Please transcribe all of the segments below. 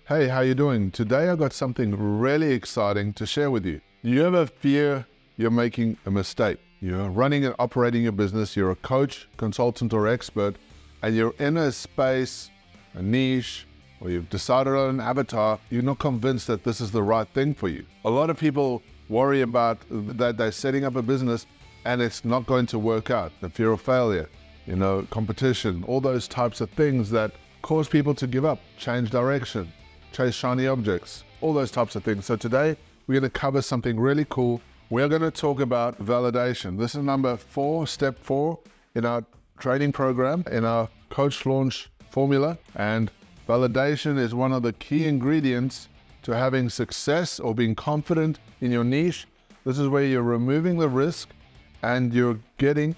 Hey, how you doing? Today I got something really exciting to share with you. You ever fear you're making a mistake? You're running and operating your business, you're a coach, consultant, or expert, and you're in a space, a niche, or you've decided on an avatar, you're not convinced that this is the right thing for you. A lot of people worry about that they're setting up a business and it's not going to work out. The fear of failure, competition, all those types of things that cause people to give up, change direction, chase shiny objects, all those types of things. So today we're going to cover something really cool. We're going to talk about validation. This is step 4 in our training program, in our coach launch formula. And validation is one of the key ingredients to having success or being confident in your niche. This is where you're removing the risk and you're getting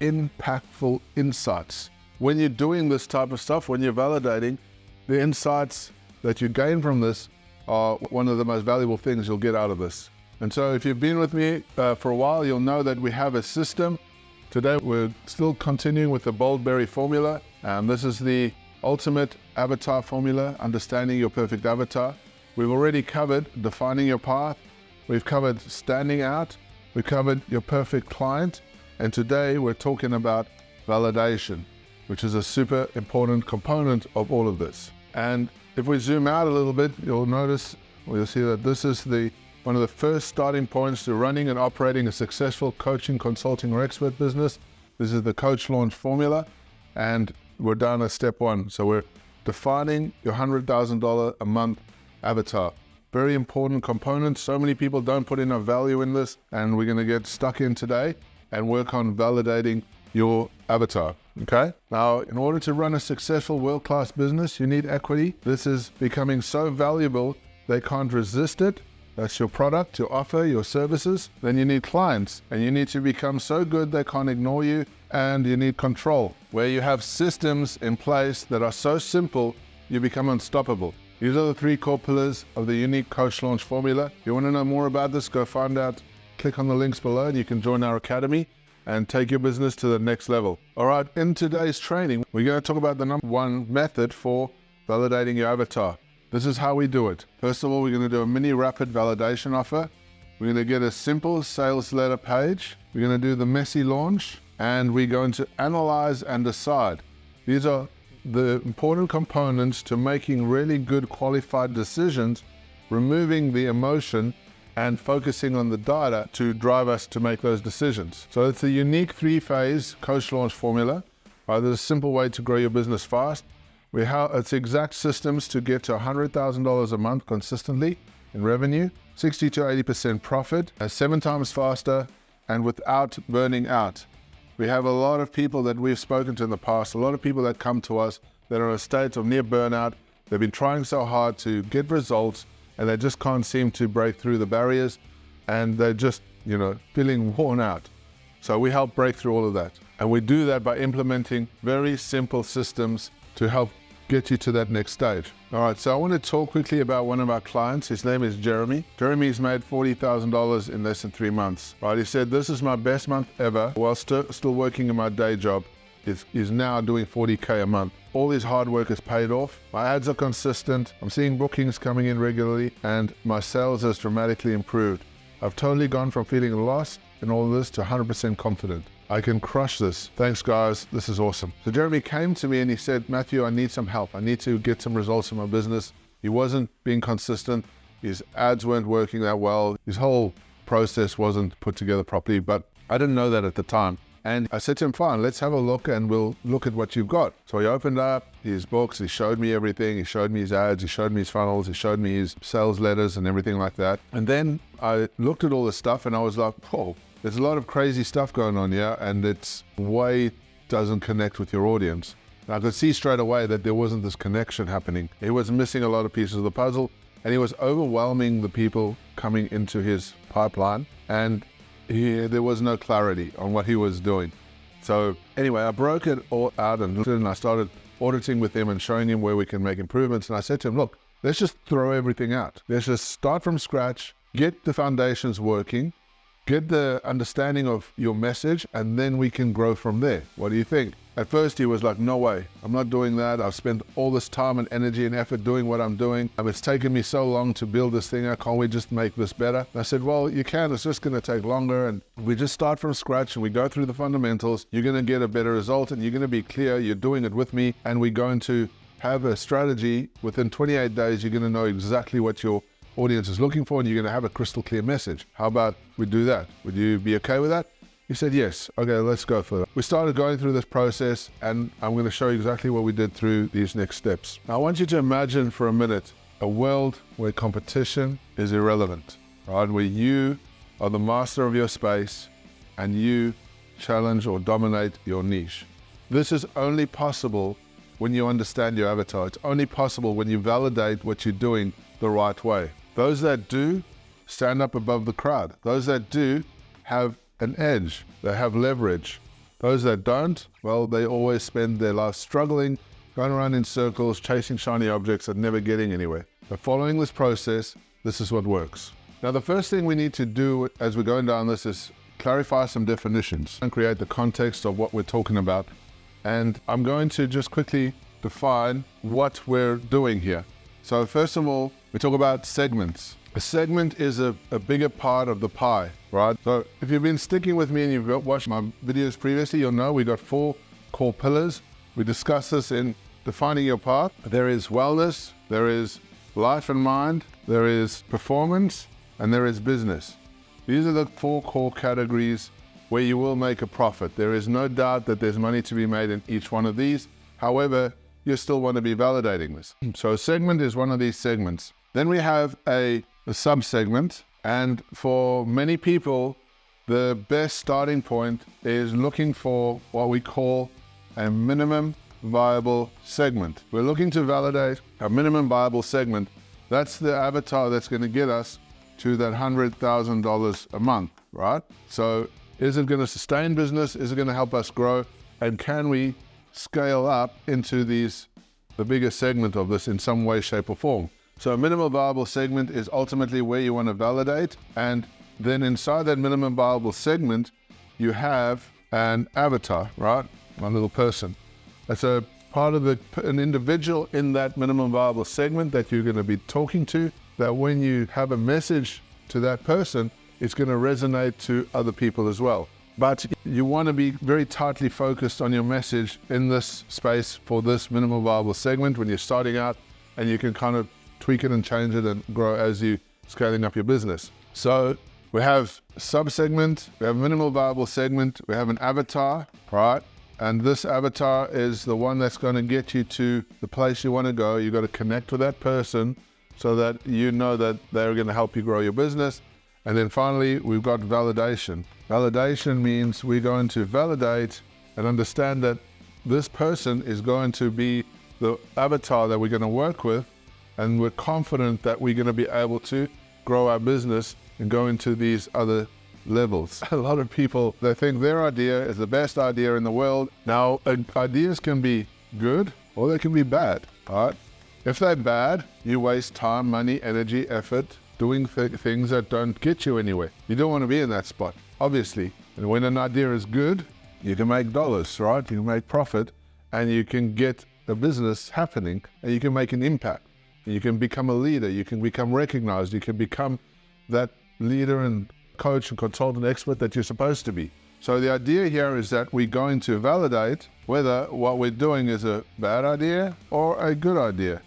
impactful insights. When you're doing this type of stuff, when you're validating, the insights that you gain from this are one of the most valuable things you'll get out of this. And so if you've been with me for a while, you'll know that we have a system. Today, we're still continuing with the Boldberry formula. This is the ultimate avatar formula, understanding your perfect avatar. We've already covered defining your path. We've covered standing out. We've covered your perfect client. And today we're talking about validation, which is a super important component of all of this. And if we zoom out a little bit, you'll see that this is one of the first starting points to running and operating a successful coaching, consulting, or expert business. This is the coach launch formula, and we're down at step 1. So we're defining your $100,000 a month avatar. Very important component. So many people don't put enough value in this, and we're going to get stuck in today and work on validating your avatar. Okay? Now, in order to run a successful world-class business, you need equity. This is becoming so valuable, they can't resist it. That's your product, your offer, your services. Then you need clients, and you need to become so good they can't ignore you, and you need control, where you have systems in place that are so simple, you become unstoppable. These are the 3 core pillars of the unique coach launch formula. If you want to know more about this, go find out, click on the links below, and you can join our academy and take your business to the next level. All right, in today's training, we're going to talk about the number 1 method for validating your avatar. This is how we do it. First of all, we're going to do a mini rapid validation offer. We're going to get a simple sales letter page. We're going to do the messy launch, and we're going to analyze and decide. These are the important components to making really good qualified decisions, removing the emotion and focusing on the data to drive us to make those decisions. So it's a unique 3-phase coach launch formula. There's a simple way to grow your business fast. It's exact systems to get to $100,000 a month consistently in revenue, 60 to 80% profit, 7 times faster, and without burning out. We have a lot of people that we've spoken to in the past, a lot of people that come to us that are in a state of near burnout. They've been trying so hard to get results, and they just can't seem to break through the barriers, and they're just, feeling worn out. So we help break through all of that. And we do that by implementing very simple systems to help get you to that next stage. All right, so I want to talk quickly about one of our clients. His name is Jeremy. Jeremy's made $40,000 in less than 3 months. Right, he said, this is my best month ever while still working in my day job. He's now doing 40K a month. All his hard work has paid off. My ads are consistent. I'm seeing bookings coming in regularly, and my sales has dramatically improved. I've totally gone from feeling lost in all of this to 100% confident. I can crush this. Thanks, guys. This is awesome. So Jeremy came to me and he said, Matthew, I need some help. I need to get some results in my business. He wasn't being consistent. His ads weren't working that well. His whole process wasn't put together properly, but I didn't know that at the time. And I said to him, fine, let's have a look and we'll look at what you've got. So he opened up his books, he showed me everything, he showed me his ads, he showed me his funnels, he showed me his sales letters and everything like that. And then I looked at all this stuff and I was like, whoa, there's a lot of crazy stuff going on here, and it's way doesn't connect with your audience. And I could see straight away that there wasn't this connection happening. He was missing a lot of pieces of the puzzle, and he was overwhelming the people coming into his pipeline, and there was no clarity on what he was doing. So anyway, I broke it all out and I started auditing with him and showing him where we can make improvements. And I said to him, look, let's just throw everything out. Let's just start from scratch, get the foundations working, get the understanding of your message, and then we can grow from there. What do you think? At first he was like, no way, I'm not doing that. I've spent all this time and energy and effort doing what I'm doing. It's taken me so long to build this thing. Can't we just make this better? And I said, well, you can. It's just going to take longer. And we just start from scratch and we go through the fundamentals. You're going to get a better result and you're going to be clear. You're doing it with me. And we're going to have a strategy. Within 28 days, you're going to know exactly what your audience is looking for and you're going to have a crystal clear message. How about we do that? Would you be okay with that? He said, yes. Okay, let's go for it. We started going through this process and I'm going to show you exactly what we did through these next steps. Now, I want you to imagine for a minute a world where competition is irrelevant, right? Where you are the master of your space and you challenge or dominate your niche. This is only possible when you understand your avatar. It's only possible when you validate what you're doing the right way. Those that do stand up above the crowd. Those that do have an edge, they have leverage. Those that don't, well, they always spend their life struggling, going around in circles, chasing shiny objects and never getting anywhere. But following this process, this is what works. Now, the first thing we need to do as we're going down this is clarify some definitions and create the context of what we're talking about. And I'm going to just quickly define what we're doing here. So first of all, we talk about segments. A segment is a bigger part of the pie, right? So if you've been sticking with me and you've watched my videos previously, you'll know we got 4 core pillars. We discuss this in defining your path. There is wellness, there is life and mind, there is performance, and there is business. These are the 4 core categories where you will make a profit. There is no doubt that there's money to be made in each one of these. However, you still want to be validating this. So a segment is one of these segments. Then we have a sub-segment, and for many people, the best starting point is looking for what we call a minimum viable segment. We're looking to validate a minimum viable segment. That's the avatar that's going to get us to that $100,000 a month, right? So is it going to sustain business? Is it going to help us grow? And can we scale up into the bigger segment of this in some way, shape or form? So a minimum viable segment is ultimately where you want to validate. And then inside that minimum viable segment, you have an avatar, right? One little person. That's a part of an individual in that minimum viable segment that you're going to be talking to, that when you have a message to that person, it's going to resonate to other people as well. But you want to be very tightly focused on your message in this space for this minimum viable segment when you're starting out, and you can kind of tweak it and change it and grow as you scaling up your business. So we have a sub-segment, we have a minimal viable segment, we have an avatar, right? And this avatar is the one that's going to get you to the place you want to go. You got to connect with that person so that you know that they're going to help you grow your business. And then finally, we've got validation. Validation means we're going to validate and understand that this person is going to be the avatar that we're going to work with, and we're confident that we're going to be able to grow our business and go into these other levels. A lot of people, they think their idea is the best idea in the world. Now, ideas can be good or they can be bad, right? If they're bad, you waste time, money, energy, effort doing things that don't get you anywhere. You don't want to be in that spot, obviously. And when an idea is good, you can make dollars, right? You can make profit and you can get a business happening and you can make an impact. You can become a leader, you can become recognized, you can become that leader and coach and consultant expert that you're supposed to be. So the idea here is that we're going to validate whether what we're doing is a bad idea or a good idea.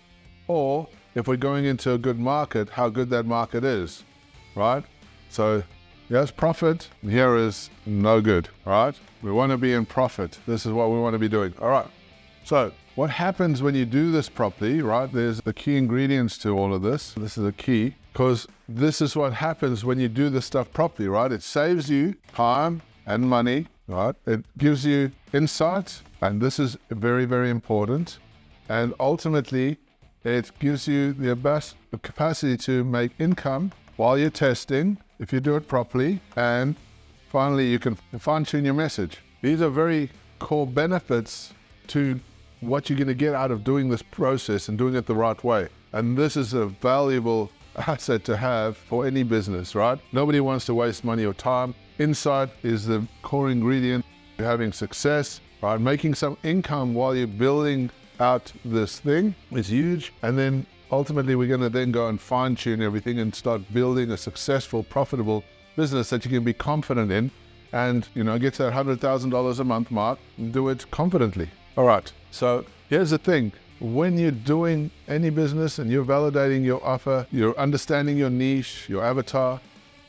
Or if we're going into a good market, how good that market is, right? So here's profit, and here is no good, right? We want to be in profit. This is what we want to be doing. All right. So what happens when you do this properly, right? There's the key ingredients to all of this. This is the key, because this is what happens when you do this stuff properly, right? It saves you time and money, right? It gives you insight, and this is very, very important. And ultimately, it gives you the capacity to make income while you're testing, if you do it properly. And finally, you can fine-tune your message. These are very core benefits to what you're going to get out of doing this process and doing it the right way. And this is a valuable asset to have for any business, right? Nobody wants to waste money or time. Insight is the core ingredient to having success, right? Making some income while you're building out this thing is huge. And then ultimately we're going to then go and fine tune everything and start building a successful, profitable business that you can be confident in and, get to that $100,000 a month mark and do it confidently. All right. So here's the thing. When you're doing any business and you're validating your offer, you're understanding your niche, your avatar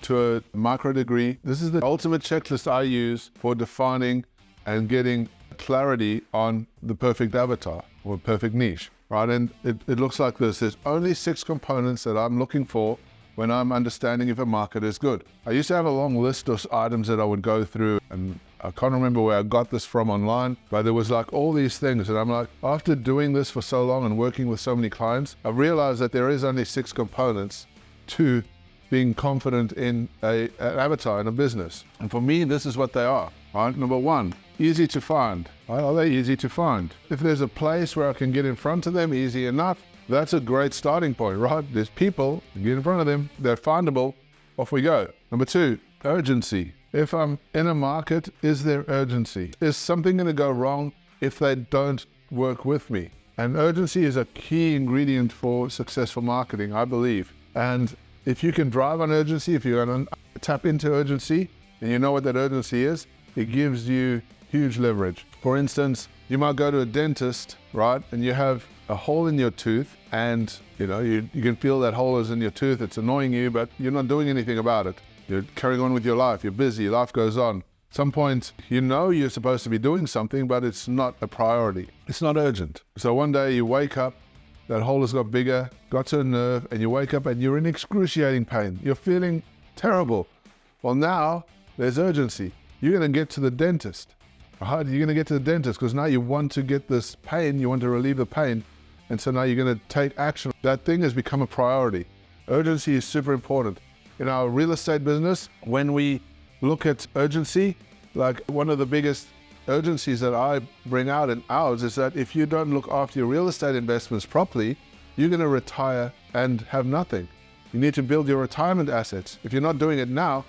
to a micro degree, this is the ultimate checklist I use for defining and getting clarity on the perfect avatar or perfect niche, right? And it looks like this. There's only 6 components that I'm looking for when I'm understanding if a market is good. I used to have a long list of items that I would go through, and I can't remember where I got this from online, but there was like all these things. And I'm like, after doing this for so long and working with so many clients, I realized that there is only 6 components to being confident in an avatar in a business. And for me, this is what they are, right? Number 1, easy to find. Right? Are they easy to find? If there's a place where I can get in front of them easy enough, that's a great starting point, right? There's people, get in front of them, they're findable, off we go. Number 2, urgency. If I'm in a market, is there urgency? Is something going to go wrong if they don't work with me? And urgency is a key ingredient for successful marketing, I believe. And if you can drive on urgency, if you're going to tap into urgency, and you know what that urgency is, it gives you huge leverage. For instance, you might go to a dentist, right? And you have a hole in your tooth, and you can feel that hole is in your tooth. It's annoying you, but you're not doing anything about it. You're carrying on with your life. You're busy. Life goes on. At some point, you're supposed to be doing something, but it's not a priority. It's not urgent. So one day you wake up, that hole has got bigger, got to a nerve, and you wake up and you're in excruciating pain. You're feeling terrible. Well, now there's urgency. You're going to get to the dentist. Right? You're going to get to the dentist because now you want to get this pain. You want to relieve the pain. And so now you're going to take action. That thing has become a priority. Urgency is super important. In our real estate business, when we look at urgency, like one of the biggest urgencies that I bring out in ours is that if you don't look after your real estate investments properly, you're going to retire and have nothing. You need to build your retirement assets. If you're not doing it now,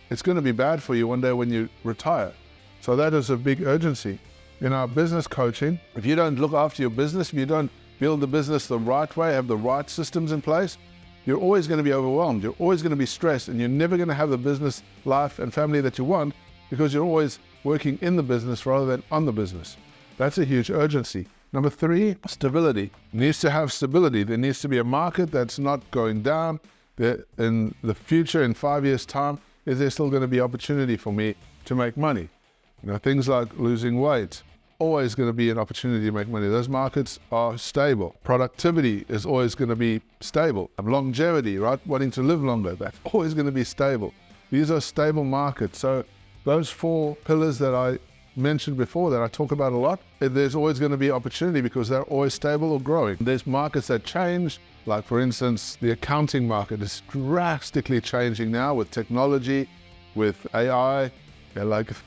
it's going to be bad for you one day when you retire. So that is a big urgency. In our business coaching, if you don't look after your business, if you don't build the business the right way, have the right systems in place, you're always going to be overwhelmed. You're always going to be stressed, and you're never going to have the business life and family that you want because you're always working in the business rather than on the business. That's a huge urgency. Number 3, stability. It needs to have stability. There needs to be a market that's not going down. In the future, in 5 years' time, is there still going to be opportunity for me to make money? Things like losing weight, always going to be an opportunity to make money. Those markets are stable. Productivity is always going to be stable. Longevity, right? Wanting to live longer, that's always going to be stable. These are stable markets. So those 4 pillars that I mentioned before that I talk about a lot, there's always going to be opportunity because they're always stable or growing. There's markets that change, like for instance, the accounting market is drastically changing now with technology, with AI.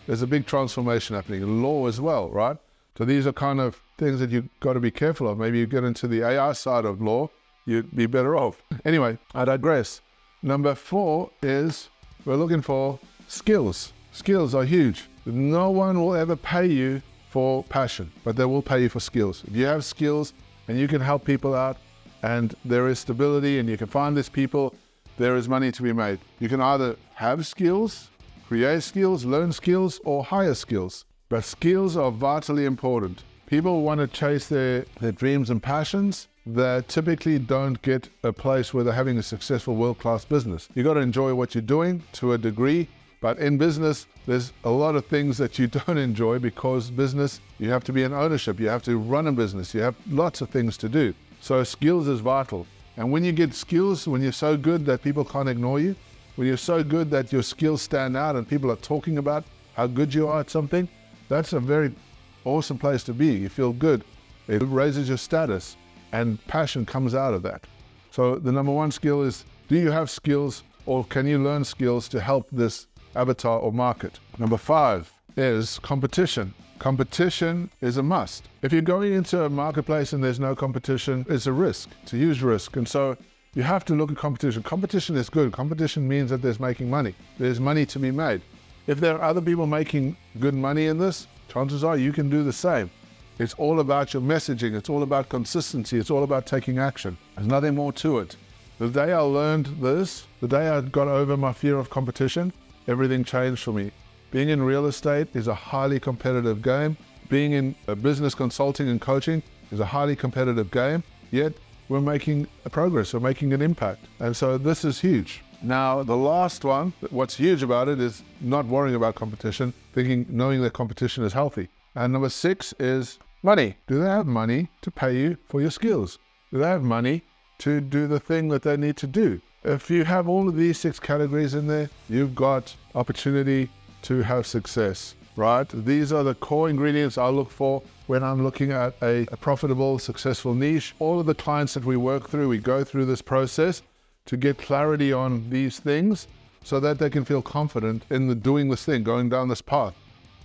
There's a big transformation happening in law as well, right? So these are kind of things that you've got to be careful of. Maybe you get into the AI side of law, you'd be better off. Anyway, I digress. Number 4 is we're looking for skills. Skills are huge. No one will ever pay you for passion, but they will pay you for skills. If you have skills and you can help people out and there is stability and you can find these people, there is money to be made. You can either have skills, create skills, learn skills, or hire skills. But skills are vitally important. People want to chase their dreams and passions. They typically don't get a place where they're having a successful world-class business. You got to enjoy what you're doing to a degree, but in business, there's a lot of things that you don't enjoy because business, you have to be in ownership, you have to run a business, you have lots of things to do. So skills is vital. And when you get skills, when you're so good that people can't ignore you, when you're so good that your skills stand out and people are talking about how good you are at something, that's a very awesome place to be. You feel good. It raises your status and passion comes out of that. So the number 1 skill is, do you have skills or can you learn skills to help this avatar or market? Number 5 is competition. Competition is a must. If you're going into a marketplace and there's no competition, it's a risk. It's a huge risk. And so You have to look at competition. Competition is good. Competition means that there's making money. There's money to be made. If there are other people making good money in this, chances are you can do the same. It's all about your messaging. It's all about consistency. It's all about taking action. There's nothing more to it. The day I learned this, the day I got over my fear of competition, everything changed for me. Being in real estate is a highly competitive game. Being in business consulting and coaching is a highly competitive game, yet we're making a progress, we're making an impact. And so this is huge. Now, the last one, what's huge about it is not worrying about competition, knowing that competition is healthy. And number 6 is money. Do they have money to pay you for your skills? Do they have money to do the thing that they need to do? If you have all of these 6 categories in there, you've got opportunity to have success, right? These are the core ingredients I look for when I'm looking at a profitable, successful niche. All of the clients that we work through, we go through this process to get clarity on these things so that they can feel confident in doing this thing, going down this path,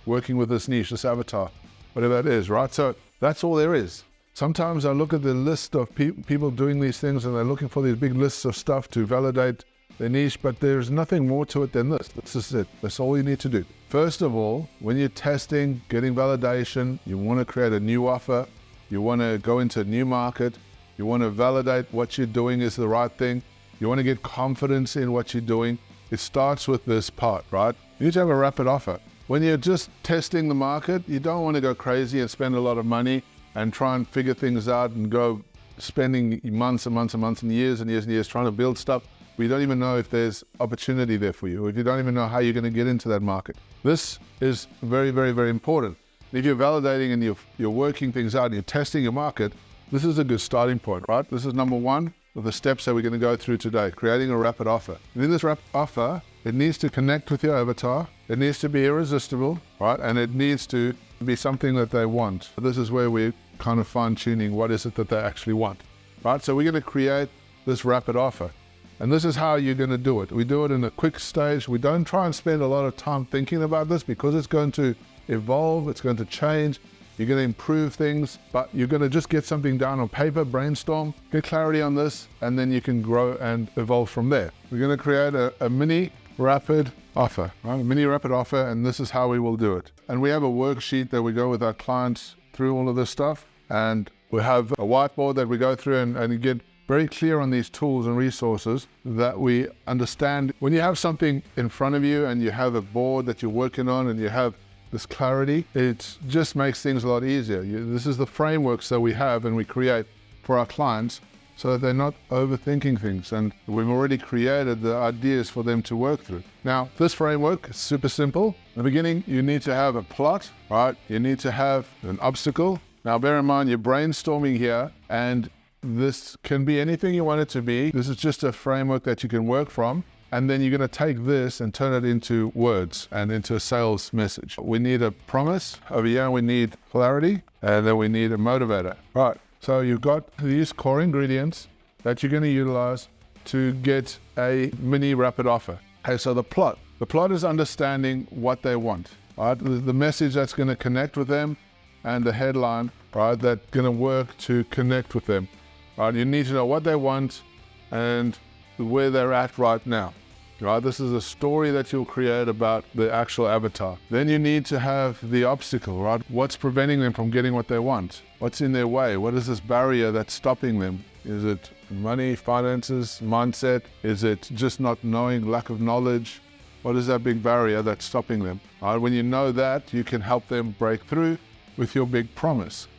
working with this niche, this avatar, whatever that is, right? So that's all there is. Sometimes I look at the list of people doing these things and they're looking for these big lists of stuff to validate their niche, but there's nothing more to it than this. This is it. That's all you need to do. First of all, when you're testing, getting validation, you want to create a new offer, you want to go into a new market, you want to validate what you're doing is the right thing, you want to get confidence in what you're doing. It starts with this part, right? You need to have a rapid offer. When you're just testing the market, you don't want to go crazy and spend a lot of money and try and figure things out and go spending months and months and months and years and years and years trying to build stuff. We don't even know if there's opportunity there for you, or if you don't even know how you're going to get into that market. This is very, very, very important. If you're validating and you're working things out and you're testing your market, this is a good starting point, right? This is number 1 of the steps that we're going to go through today, creating a rapid offer. And in this rapid offer, it needs to connect with your avatar. It needs to be irresistible, right? And it needs to be something that they want. This is where we're kind of fine-tuning what is it that they actually want, right? So we're going to create this rapid offer. And this is how you're going to do it. We do it in a quick stage. We don't try and spend a lot of time thinking about this because it's going to evolve, it's going to change, you're going to improve things, but you're going to just get something down on paper, brainstorm, get clarity on this, and then you can grow and evolve from there. We're going to create a mini rapid offer, right? A mini rapid offer, and this is how we will do it. And we have a worksheet that we go with our clients through all of this stuff, and we have a whiteboard that we go through and get very clear on these tools and resources that we understand. When you have something in front of you and you have a board that you're working on and you have this clarity, it just makes things a lot easier. This is the frameworks that we have and we create for our clients so that they're not overthinking things, and we've already created the ideas for them to work through. Now, this framework is super simple. In the beginning, you need to have a plot, right? You need to have an obstacle. Now, bear in mind, you're brainstorming here, and this can be anything you want it to be. This is just a framework that you can work from. And then you're going to take this and turn it into words and into a sales message. We need a promise. Over here, we need clarity. And then we need a motivator. Right. So you've got these core ingredients that you're going to utilize to get a mini rapid offer. Okay, so the plot. The plot is understanding what they want. Right. The message that's going to connect with them and the headline, right, that's going to work to connect with them. Right, you need to know what they want and where they're at right now. Right, this is a story that you'll create about the actual avatar. Then you need to have the obstacle, right? What's preventing them from getting what they want? What's in their way? What is this barrier that's stopping them? Is it money, finances, mindset? Is it just not knowing, lack of knowledge? What is that big barrier that's stopping them? Right, when you know that, you can help them break through with your big promise.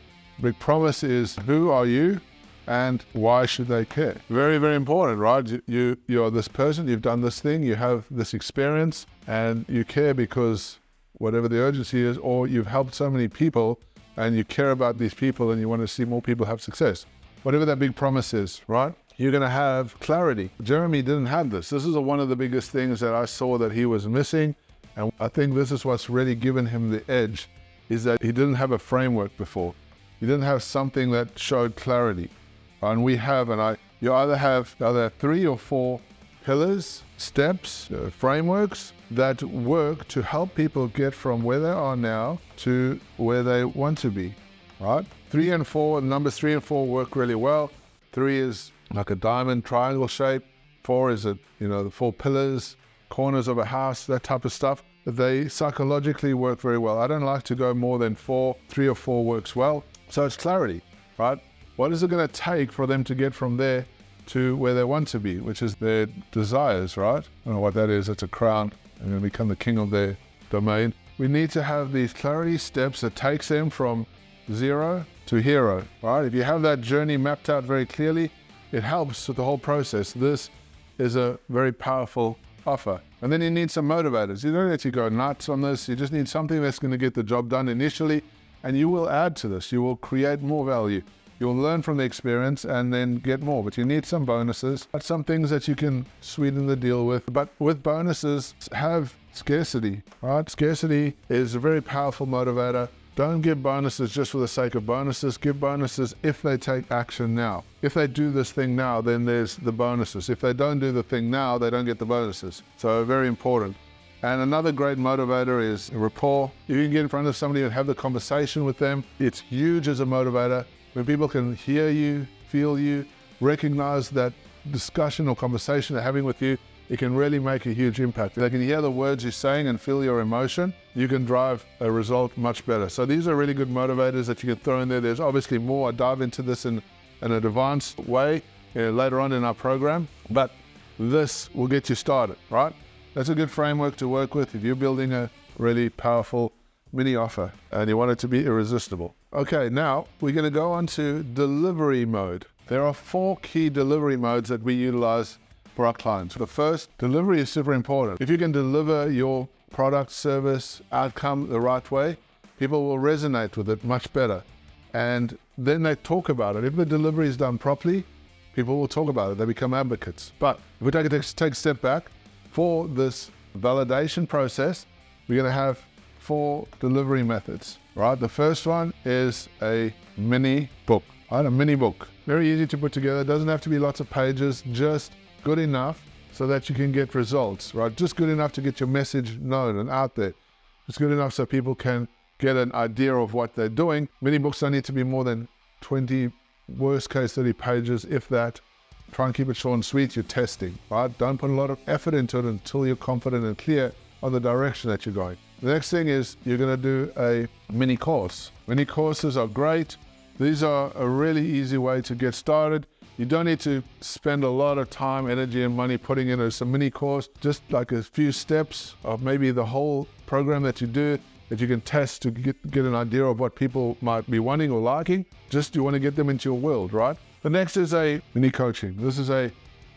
Big promise is, who are you? And why should they care? Very, very important, right? You're this person, you've done this thing, you have this experience, and you care because whatever the urgency is, or you've helped so many people and you care about these people and you want to see more people have success. Whatever that big promise is, right? You're going to have clarity. Jeremy didn't have this. This is one of the biggest things that I saw that he was missing. And I think this is what's really given him the edge, is that he didn't have a framework before. He didn't have something that showed clarity. And we have, you either have 3 or 4 pillars, steps, frameworks that work to help people get from where they are now to where they want to be, right? 3 and 4, numbers 3 and 4 work really well. 3 is like a diamond triangle shape. 4 is the 4 pillars, corners of a house, that type of stuff. They psychologically work very well. I don't like to go more than 4. 3 or 4 works well. So it's clarity, right? What is it going to take for them to get from there to where they want to be, which is their desires, right? I don't know what that is. It's a crown. I'm going to become the king of their domain. We need to have these clarity steps that takes them from 0 to hero, right? If you have that journey mapped out very clearly, it helps with the whole process. This is a very powerful offer. And then you need some motivators. You don't need to go nuts on this. You just need something that's going to get the job done initially, and you will add to this. You will create more value. You'll learn from the experience and then get more, but you need some bonuses, some things that you can sweeten the deal with. But with bonuses, have scarcity, right? Scarcity is a very powerful motivator. Don't give bonuses just for the sake of bonuses. Give bonuses if they take action now. If they do this thing now, then there's the bonuses. If they don't do the thing now, they don't get the bonuses. So very important. And another great motivator is rapport. If you can get in front of somebody and have the conversation with them, it's huge as a motivator. When people can hear you, feel you, recognize that discussion or conversation they're having with you, it can really make a huge impact. If they can hear the words you're saying and feel your emotion, you can drive a result much better. So these are really good motivators that you can throw in there. There's obviously more. I dive into this in an advanced way later on in our program, but this will get you started, right? That's a good framework to work with if you're building a really powerful mini offer and you want it to be irresistible. Okay, now we're going to go on to delivery mode. There are 4 key delivery modes that we utilize for our clients. The first, delivery is super important. If you can deliver your product, service, outcome the right way, people will resonate with it much better. And then they talk about it. If the delivery is done properly, people will talk about it. They become advocates. But if we take a step back, for this validation process, we're going to have 4 delivery methods, right? The first one is a mini book, right? A mini book. Very easy to put together. Doesn't have to be lots of pages, just good enough so that you can get results, right? Just good enough to get your message known and out there. It's good enough so people can get an idea of what they're doing. Mini books don't need to be more than 20, worst case 30 pages, if that. Try and keep it short and sweet. You're testing, right? Don't put a lot of effort into it until you're confident and clear on the direction that you're going. The next thing is you're going to do a mini course. Mini courses are great. These are a really easy way to get started. You don't need to spend a lot of time, energy, and money putting in a mini course. Just like a few steps of maybe the whole program that you do that you can test to get an idea of what people might be wanting or liking. Just you want to get them into your world, right? The next is a mini coaching. This is a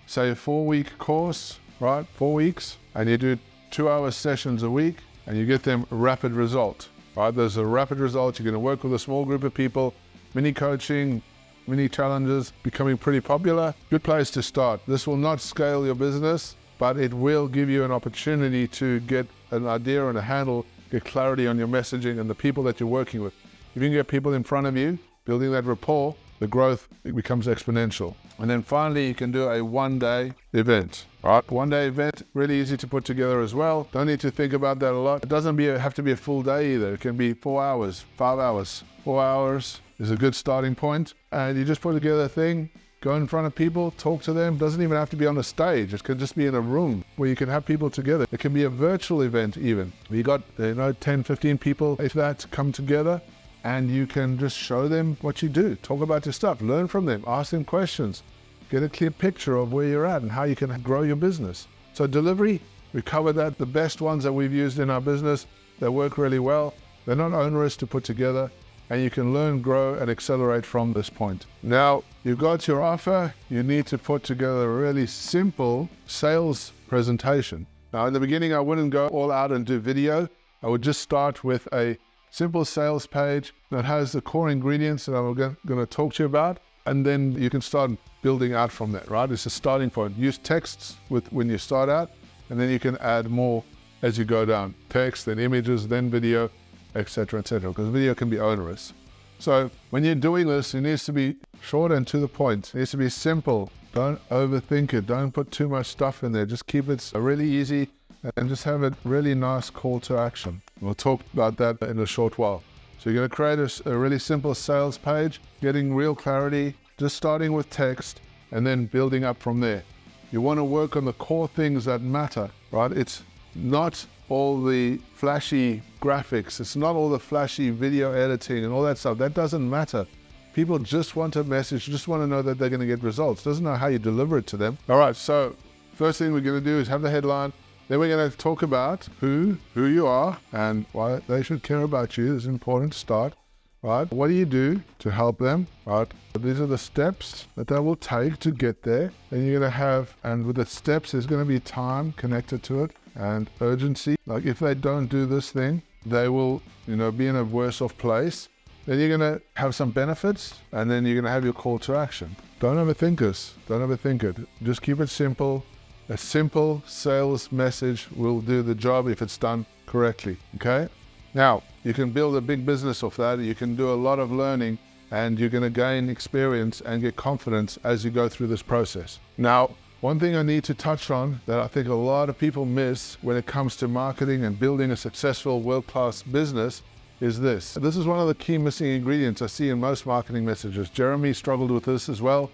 4-week course, right? 4 weeks, and you do 2-hour sessions a week, and you get them rapid result, right? There's a rapid result. You're going to work with a small group of people. Mini coaching, mini challenges becoming pretty popular. Good place to start. This will not scale your business, but it will give you an opportunity to get an idea and a handle, get clarity on your messaging and the people that you're working with. If you can get people in front of you, building that rapport, the growth becomes exponential. And then finally, you can do a 1-day event, right? 1-day event, really easy to put together as well. Don't need to think about that a lot. It doesn't have to be a full day either. It can be 4 hours, 5 hours. 4 hours is a good starting point. And you just put together a thing, go in front of people, talk to them. Doesn't even have to be on a stage. It can just be in a room where you can have people together. It can be a virtual event even. You got 10, 15 people, if that, come together, and you can just show them what you do. Talk about your stuff, learn from them, ask them questions, get a clear picture of where you're at and how you can grow your business. So delivery, we covered that. The best ones that we've used in our business, they work really well. They're not onerous to put together, and you can learn, grow, and accelerate from this point. Now, you've got your offer. You need to put together a really simple sales presentation. Now, in the beginning, I wouldn't go all out and do video. I would just start with a simple sales page that has the core ingredients that I'm going to talk to you about, and then you can start building out from that, right? It's a starting point. Use texts when you start out, and then you can add more as you go down. Text, then images, then video, etc., etc., because video can be onerous. So when you're doing this, it needs to be short and to the point. It needs to be simple. Don't overthink it. Don't put too much stuff in there. Just keep it really easy and just have a really nice call to action. We'll talk about that in a short while. So you're going to create a really simple sales page, getting real clarity, just starting with text, and then building up from there. You want to work on the core things that matter, right? It's not all the flashy graphics. It's not all the flashy video editing and all that stuff. That doesn't matter. People just want a message, just want to know that they're going to get results. Doesn't know how you deliver it to them. All right, so first thing we're going to do is have the headline. Then we're going to talk about who you are and why they should care about you. It's an important start, right? What do you do to help them, right? These are the steps that they will take to get there. Then you're going to have, and with the steps, there's going to be time connected to it and urgency. Like if they don't do this thing, they will, be in a worse off place. Then you're going to have some benefits, and then you're going to have your call to action. Don't overthink this. Don't overthink it. Just keep it simple. A simple sales message will do the job if it's done correctly, okay? Now, you can build a big business off that. You can do a lot of learning, and you're going to gain experience and get confidence as you go through this process. Now, one thing I need to touch on that I think a lot of people miss when it comes to marketing and building a successful world-class business is this. This is one of the key missing ingredients I see in most marketing messages. Jeremy struggled with this as well,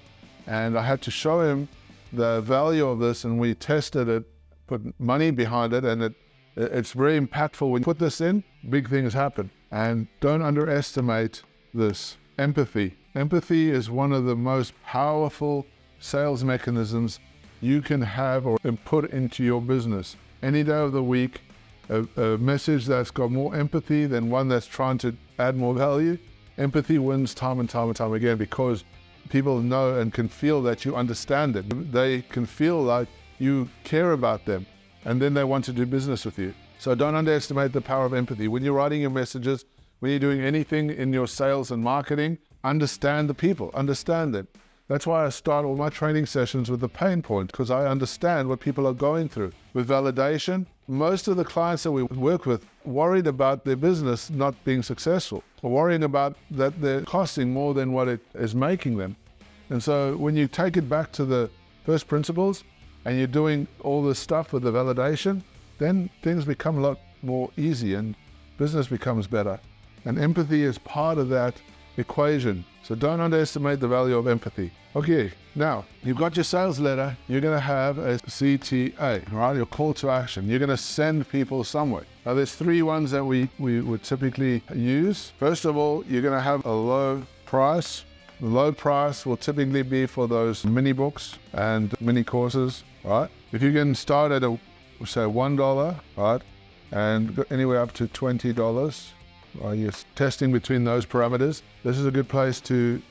and I had to show him the value of this, and we tested it, put money behind it, and it's very impactful. When you put this in, big things happen. And don't underestimate this. Empathy. Empathy is one of the most powerful sales mechanisms you can have or put into your business. Any day of the week, a message that's got more empathy than one that's trying to add more value, empathy wins time and time and time again, because people know and can feel that you understand them. They can feel like you care about them, and then they want to do business with you. So don't underestimate the power of empathy. When you're writing your messages, when you're doing anything in your sales and marketing, understand the people, understand them. That's why I start all my training sessions with the pain point, because I understand what people are going through. With validation, most of the clients that we work with worried about their business not being successful, or worrying about that they're costing more than what it is making them. And so when you take it back to the first principles and you're doing all this stuff with the validation, then things become a lot more easy and business becomes better. And empathy is part of that equation. So don't underestimate the value of empathy. Okay, now you've got your sales letter. You're going to have a CTA, right? Your call to action. You're going to send people somewhere. Now there's three ones that we would typically use. First of all, you're going to have a low price. The low price will typically be for those mini books and mini courses, right? If you can start at say $1, right? And go anywhere up to $20, you're testing between those parameters. This is a good place to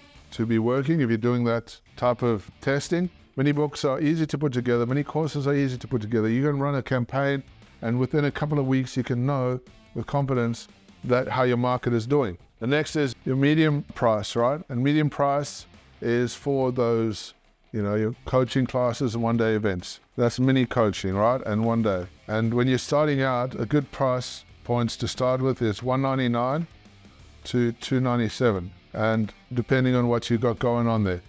be working if you're doing that type of testing. Mini books are easy to put together. Many courses are easy to put together. You can run a campaign, and within a couple of weeks, you can know with confidence that how your market is doing. The next is your medium price, right? And medium price is for those, your coaching classes and one-day events. That's mini coaching, right? And one day. And when you're starting out, a good price points to start with is $199 to $297, and depending on what you got going on there.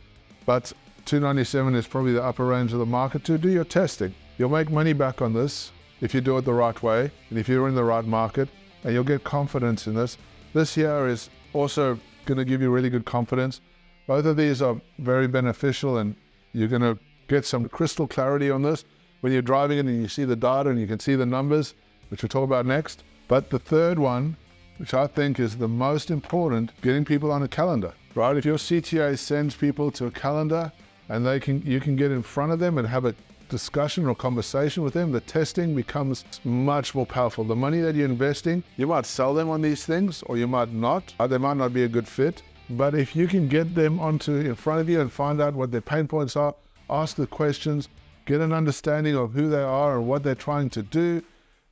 But $297 is probably the upper range of the market to do your testing. You'll make money back on this if you do it the right way and if you're in the right market, and you'll get confidence in this. This here is also going to give you really good confidence. Both of these are very beneficial, and you're going to get some crystal clarity on this when you're driving it and you see the data and you can see the numbers, which we'll talk about next. But the third one, which I think is the most important, getting people on a calendar, right? If your CTA sends people to a calendar and you can get in front of them and have a discussion or conversation with them, the testing becomes much more powerful. The money that you're investing, you might sell them on these things or you might not. They might not be a good fit. But if you can get them in front of you and find out what their pain points are, ask the questions, get an understanding of who they are and what they're trying to do,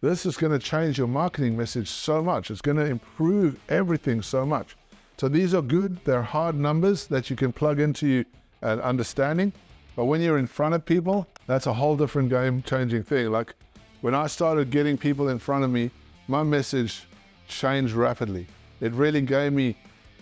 this is going to change your marketing message so much. It's going to improve everything so much. So these are good. They're hard numbers that you can plug into an understanding. But when you're in front of people, that's a whole different game-changing thing. Like when I started getting people in front of me, my message changed rapidly. It really gave me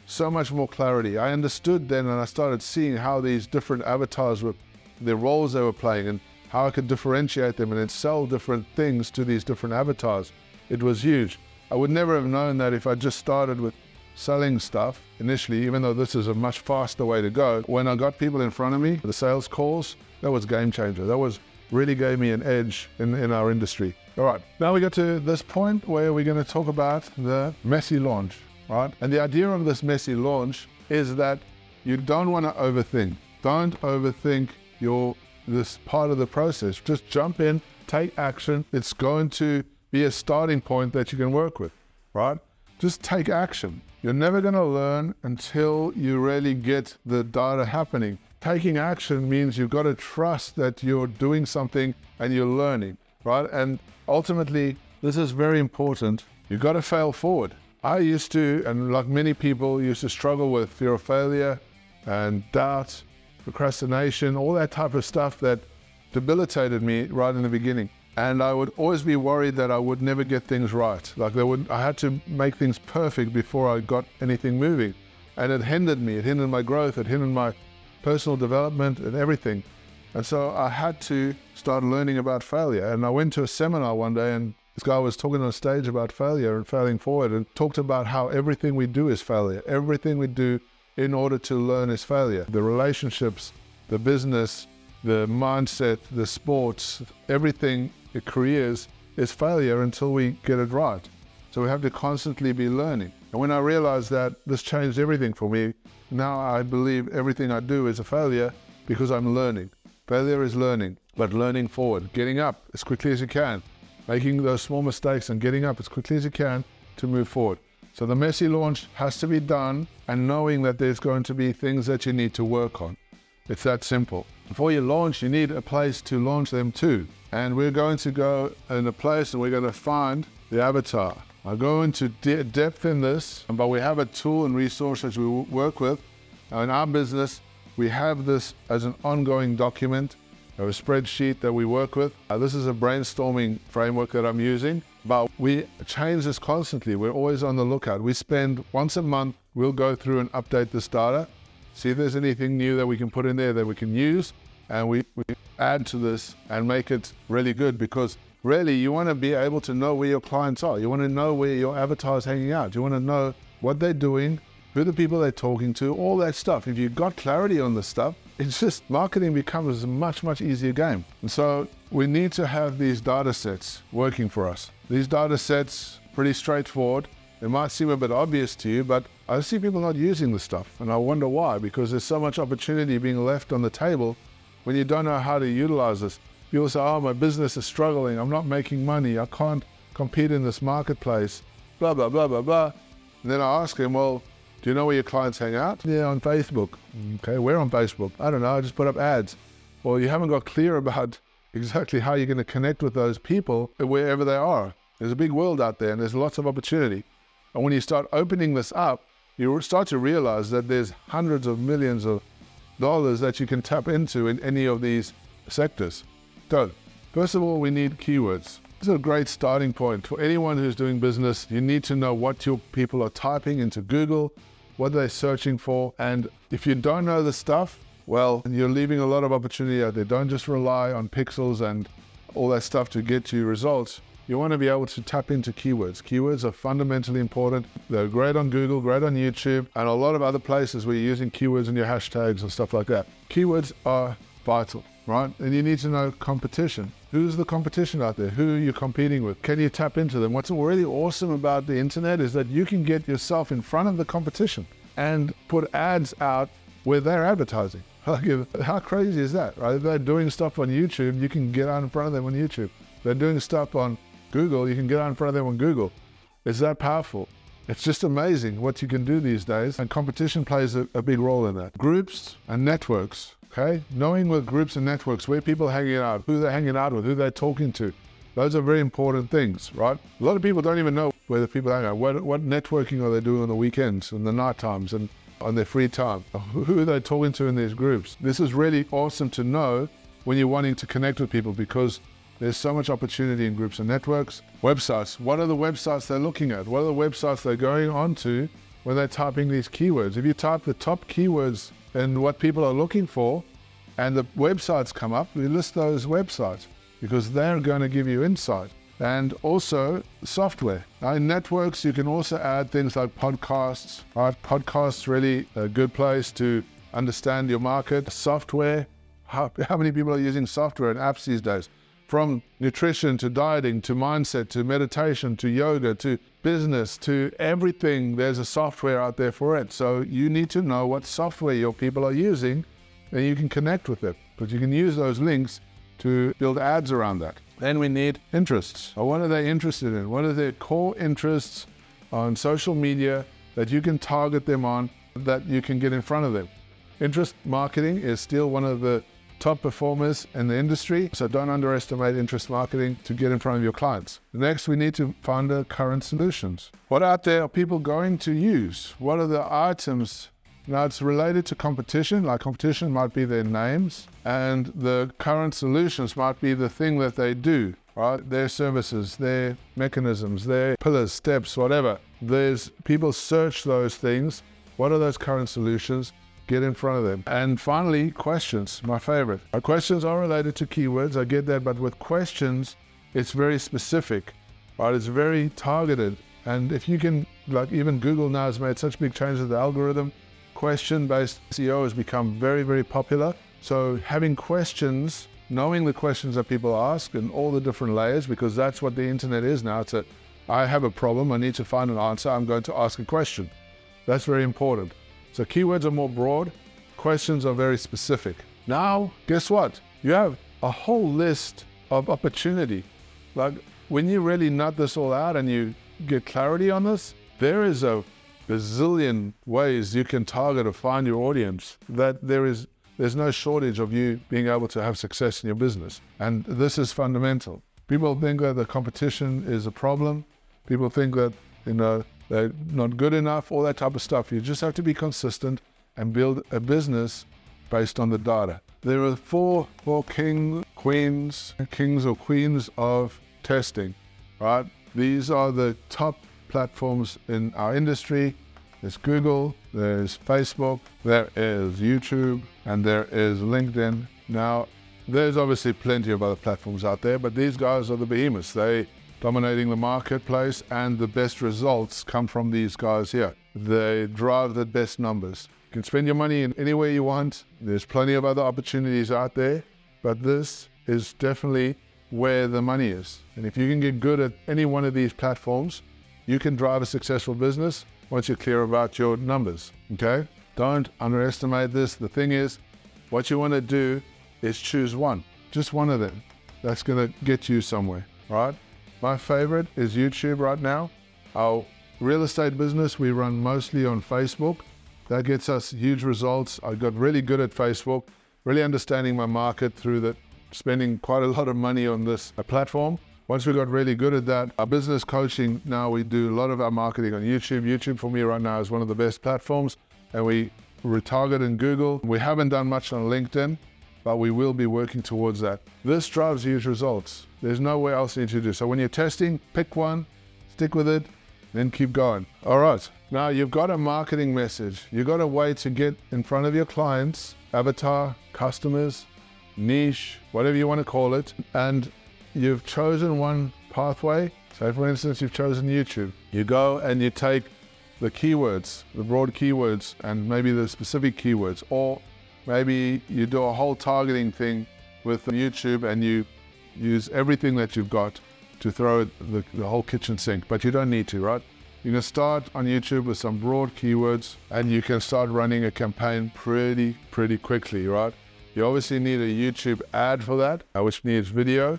so much more clarity. I understood then, and I started seeing how these different avatars were, the roles they were playing, and how I could differentiate them and then sell different things to these different avatars. It was huge. I would never have known that if I just started with selling stuff initially, even though this is a much faster way to go, when I got people in front of me, the sales calls, that was game changer. That was really gave me an edge in our industry. All right, now we got to this point where we're going to talk about the messy launch, right? And the idea of this messy launch is that you don't want to overthink. Don't overthink this part of the process. Just jump in, take action. It's going to be a starting point that you can work with, right? Just take action. You're never going to learn until you really get the data happening. Taking action means you've got to trust that you're doing something and you're learning, right? And ultimately, this is very important. You've got to fail forward. I used to, and like many people, used to struggle with fear of failure and doubt, procrastination, all that type of stuff that debilitated me right in the beginning. And I would always be worried that I would never get things right. Like I had to make things perfect before I got anything moving. And it hindered me. It hindered my growth. It hindered my personal development and everything. And so I had to start learning about failure. And I went to a seminar one day and this guy was talking on stage about failure and failing forward and talked about how everything we do is failure. Everything we do in order to learn is failure. The relationships, the business, the mindset, the sports, everything, the careers is failure until we get it right. So we have to constantly be learning. And when I realized that, this changed everything for me. Now I believe everything I do is a failure because I'm learning. Failure is learning, but learning forward, getting up as quickly as you can, making those small mistakes and getting up as quickly as you can to move forward. So the messy launch has to be done and knowing that there's going to be things that you need to work on. It's that simple. Before you launch, you need a place to launch them to. And we're going to go in a place and we're going to find the avatar. I'll go into depth in this, but we have a tool and resource that we work with. Now in our business, we have this as an ongoing document, or a spreadsheet that we work with. This is a brainstorming framework that I'm using, but we change this constantly. We're always on the lookout. We spend once a month, we'll go through and update this data, see if there's anything new that we can put in there that we can use, and we add to this and make it really good, because really you want to be able to know where your clients are. You want to know where your avatar is hanging out. You want to know what they're doing, who the people they're talking to, all that stuff. If you've got clarity on this stuff, it's just marketing becomes a much, much easier game. And so we need to have these data sets working for us. These data sets, pretty straightforward. It might seem a bit obvious to you, but I see people not using this stuff. And I wonder why, because there's so much opportunity being left on the table when you don't know how to utilize this. People say, oh, my business is struggling. I'm not making money. I can't compete in this marketplace, blah, blah, blah, blah, blah. And then I ask him, well, do you know where your clients hang out? Yeah, on Facebook. Okay, where on Facebook? I don't know, I just put up ads. Well, you haven't got clear about exactly how you're going to connect with those people wherever they are. There's a big world out there and there's lots of opportunity. And when you start opening this up, you start to realize that there's hundreds of millions of dollars that you can tap into in any of these sectors. So, first of all, we need keywords. This is a great starting point. For anyone who's doing business, you need to know what your people are typing into Google, what they're searching for. And if you don't know the stuff, well, you're leaving a lot of opportunity out there. Don't just rely on pixels and all that stuff to get you results. You want to be able to tap into keywords. Keywords are fundamentally important. They're great on Google, great on YouTube, and a lot of other places where you're using keywords in your hashtags and stuff like that. Keywords are vital, right? And you need to know competition. Who's the competition out there? Who are you competing with? Can you tap into them? What's really awesome about the internet is that you can get yourself in front of the competition and put ads out where they're advertising. How crazy is that, right? If they're doing stuff on YouTube, you can get out in front of them on YouTube. If they're doing stuff on Google, you can get out in front of them on Google. It's that powerful. It's just amazing what you can do these days, and competition plays a big role in that. Groups and networks, okay? Knowing with groups and networks, where people are hanging out, who they're hanging out with, who they're talking to, those are very important things, right? A lot of people don't even know where the people hang out. What networking are they doing on the weekends and the night times and on their free time? Who are they talking to in these groups? This is really awesome to know when you're wanting to connect with people, because there's so much opportunity in groups and networks. Websites, what are the websites they're looking at? What are the websites they're going on to when they're typing these keywords? If you type the top keywords and what people are looking for, and the websites come up, you list those websites, because they're going to give you insight. and also software. Now in networks, you can also add things like podcasts. Right? Podcasts really a good place to understand your market. Software, how many people are using software and apps these days? From nutrition to dieting to mindset to meditation to yoga to business to everything, there's a software out there for it. So you need to know what software your people are using, and you can connect with it. But you can use those links to build ads around that. Then we need interests. Or what are they interested in? What are their core interests on social media that you can target them on, that you can get in front of them? Interest marketing is still one of the top performers in the industry, so don't underestimate interest marketing to get in front of your clients. Next, we need to find the current solutions. What out there are people going to use? What are the items? Now it's related to competition, like competition might be their names, and the current solutions might be the thing that they do, right? Their services, their mechanisms, their pillars, steps, whatever. There's people search those things. What are those current solutions? Get in front of them. And finally, questions, my favorite. Our questions are related to keywords, I get that, but with questions, it's very specific, right? It's very targeted. And if you can, like even Google now has made such big changes to the algorithm, question-based SEO has become very, very popular. So having questions, knowing the questions that people ask and all the different layers, because that's what the internet is now. It's I have a problem, I need to find an answer, I'm going to ask a question. That's very important. So keywords are more broad, questions are very specific. Now, guess what? You have a whole list of opportunity. Like when you really nut this all out and you get clarity on this, there is a bazillion ways you can target or find your audience, that there's no shortage of you being able to have success in your business. And this is fundamental. People think that the competition is a problem. People think that, they're not good enough, all that type of stuff. You just have to be consistent and build a business based on the data. There are four kings or queens of testing, right? These are the top platforms in our industry. There's Google, there's Facebook, there is YouTube, and there is LinkedIn. Now, there's obviously plenty of other platforms out there, but these guys are the behemoths. They dominating the marketplace, and the best results come from these guys here. They drive the best numbers. You can spend your money in any way you want. There's plenty of other opportunities out there, but this is definitely where the money is. And if you can get good at any one of these platforms, you can drive a successful business once you're clear about your numbers, okay? Don't underestimate this. The thing is, what you want to do is choose one, just one of them. That's going to get you somewhere, right? My favorite is YouTube right now. Our real estate business, we run mostly on Facebook. That gets us huge results. I got really good at Facebook, really understanding my market through that, spending quite a lot of money on this platform. Once we got really good at that, our business coaching, now we do a lot of our marketing on YouTube. YouTube for me right now is one of the best platforms, and we retarget in Google. We haven't done much on LinkedIn, but we will be working towards that. This drives huge results. There's nowhere else you need to do. So when you're testing, pick one, stick with it, then keep going. All right, now you've got a marketing message. You've got a way to get in front of your clients, avatar, customers, niche, whatever you want to call it, and you've chosen one pathway. Say for instance, you've chosen YouTube. You go and you take the keywords, the broad keywords, and maybe the specific keywords, or maybe you do a whole targeting thing with YouTube and you use everything that you've got to throw the whole kitchen sink, but you don't need to, right? You can start on YouTube with some broad keywords and you can start running a campaign pretty quickly, right? You obviously need a YouTube ad for that, which needs video.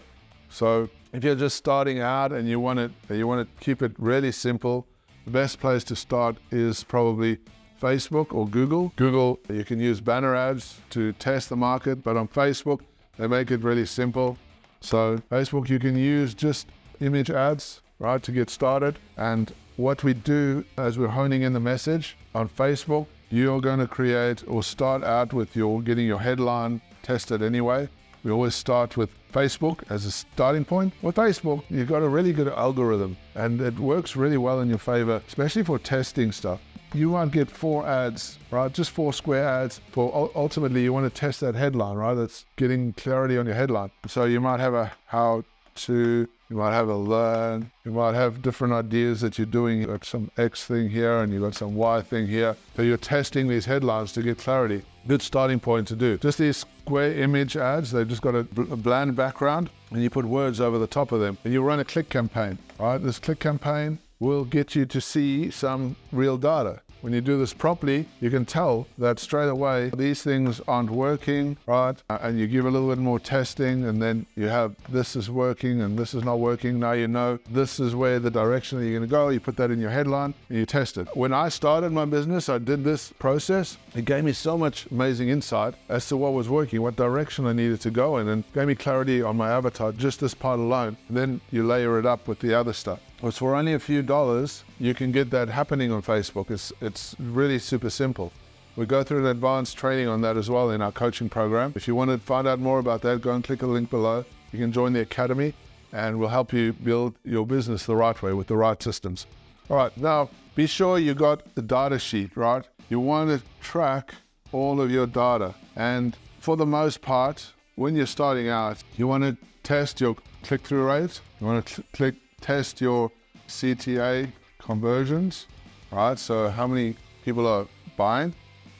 So if you're just starting out and you want to keep it really simple, the best place to start is probably Facebook or Google. Google, you can use banner ads to test the market, but on Facebook, they make it really simple. So Facebook, you can use just image ads, right, to get started. And what we do as we're honing in the message on Facebook, you're going to create or start out with getting your headline tested anyway. We always start with Facebook as a starting point. With Facebook, you've got a really good algorithm and it works really well in your favor, especially for testing stuff. You might get 4 ads, right? Just 4 square ads. Ultimately, you want to test that headline, right? That's getting clarity on your headline. So you might have a how to You might have a learn. You might have different ideas that you're doing. You've got some X thing here and you've got some Y thing here. So you're testing these headlines to get clarity. Good starting point to do. Just these square image ads, they've just got a bland background and you put words over the top of them. And you run a click campaign, right? This click campaign will get you to see some real data. When you do this properly, you can tell that straight away these things aren't working, right? And you give a little bit more testing, and then you have this is working and this is not working. Now you know this is where the direction that you're going to go. You put that in your headline and you test it. When I started my business, I did this process. It gave me so much amazing insight as to what was working, what direction I needed to go in, and gave me clarity on my avatar, just this part alone. And then you layer it up with the other stuff. It's for only a few dollars, you can get that happening on Facebook. It's really super simple. We go through an advanced training on that as well in our coaching program. If you want to find out more about that, go and click the link below. You can join the academy and we'll help you build your business the right way with the right systems. All right, now be sure you got the data sheet, right? You want to track all of your data. And for the most part, when you're starting out, you want to test your click-through rate. You want to test your CTA conversions, right? So how many people are buying,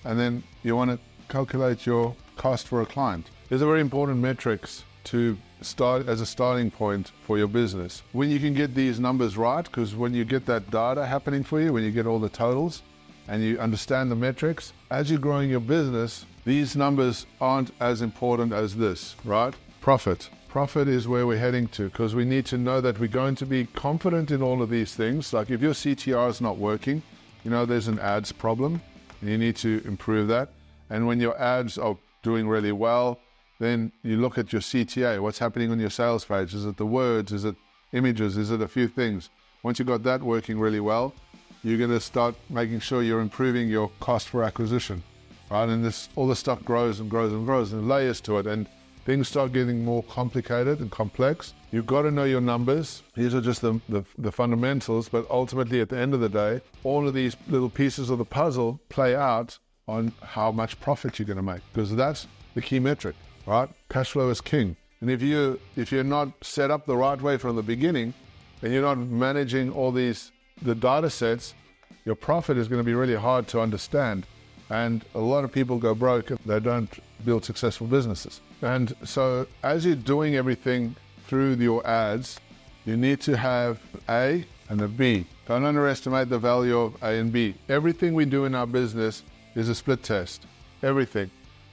and then you want to calculate your cost for a client. These are very important metrics to start as a starting point for your business. When you can get these numbers right, because when you get that data happening for you, when you get all the totals and you understand the metrics, as you're growing your business, these numbers aren't as important as this, right? Profit. Profit is where we're heading to, because we need to know that we're going to be confident in all of these things. Like if your CTR is not working, you know there's an ads problem and you need to improve that. And when your ads are doing really well, then you look at your CTA, what's happening on your sales page. Is it the words? Is it images? Is it a few things? Once you've got that working really well, you're going to start making sure you're improving your cost per acquisition, right? And all this stuff grows and grows and grows and layers to it. And things start getting more complicated and complex. You've got to know your numbers. These are just the fundamentals, but ultimately at the end of the day, all of these little pieces of the puzzle play out on how much profit you're going to make, because that's the key metric, right? Cash flow is king. And if you're not set up the right way from the beginning, and you're not managing all the data sets, your profit is going to be really hard to understand. And a lot of people go broke if they don't build successful businesses. And so as you're doing everything through your ads, you need to have A and a B. Don't underestimate the value of A and B. Everything we do in our business is a split test. Everything.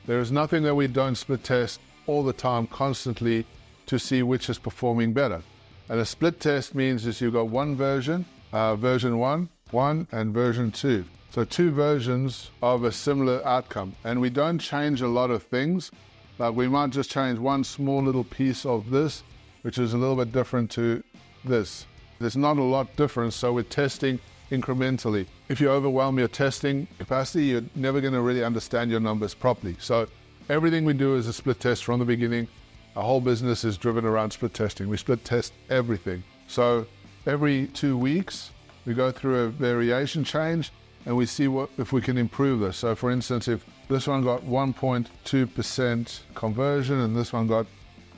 There is nothing that we don't split test all the time, constantly, to see which is performing better. And a split test means is you've got one version, version 1, and version 2. So 2 versions of a similar outcome. And we don't change a lot of things. Like we might just change one small little piece of this, which is a little bit different to this. There's not a lot difference, so we're testing incrementally. If you overwhelm your testing capacity, you're never going to really understand your numbers properly. So everything we do is a split test from the beginning. Our whole business is driven around split testing. We split test everything. So every 2 weeks, we go through a variation change and we see if we can improve this. So for instance, if this one got 1.2% conversion and this one got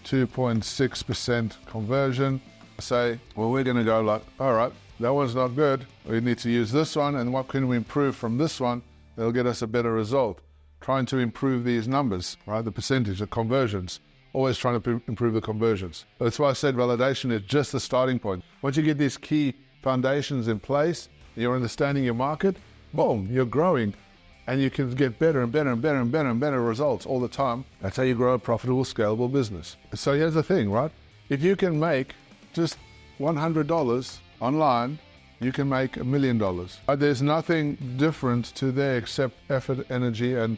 2.6% conversion, say, well, we're going to go like, all right, that one's not good. We need to use this one, and what can we improve from this one that'll get us a better result? Trying to improve these numbers, right? The percentage, the conversions. Always trying to improve the conversions. That's why I said validation is just the starting point. Once you get these key foundations in place, you're understanding your market, boom, you're growing. And you can get better and better and better and better and better results all the time. That's how you grow a profitable, scalable business. So here's the thing, right? If you can make just $100 online, you can make $1 million. There's nothing different to there except effort, energy, and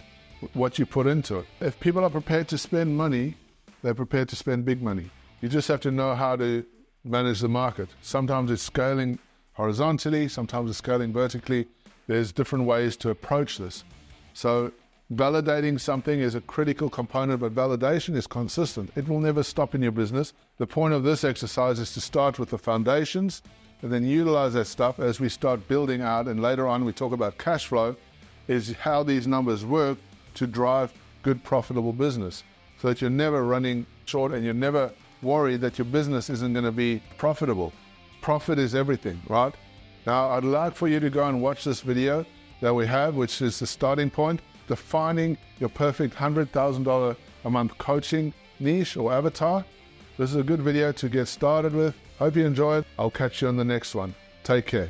what you put into it. If people are prepared to spend money, they're prepared to spend big money. You just have to know how to manage the market. Sometimes it's scaling horizontally, sometimes it's scaling vertically. There's different ways to approach this. So validating something is a critical component, but validation is consistent. It will never stop in your business. The point of this exercise is to start with the foundations and then utilize that stuff as we start building out. And later on, we talk about cash flow, is how these numbers work to drive good, profitable business so that you're never running short and you're never worry that your business isn't going to be profitable. Profit is everything, right? Now, I'd like for you to go and watch this video that we have, which is the starting point, defining your perfect $100,000 a month coaching niche or avatar. This is a good video to get started with. Hope you enjoyed. I'll catch you on the next one. Take care.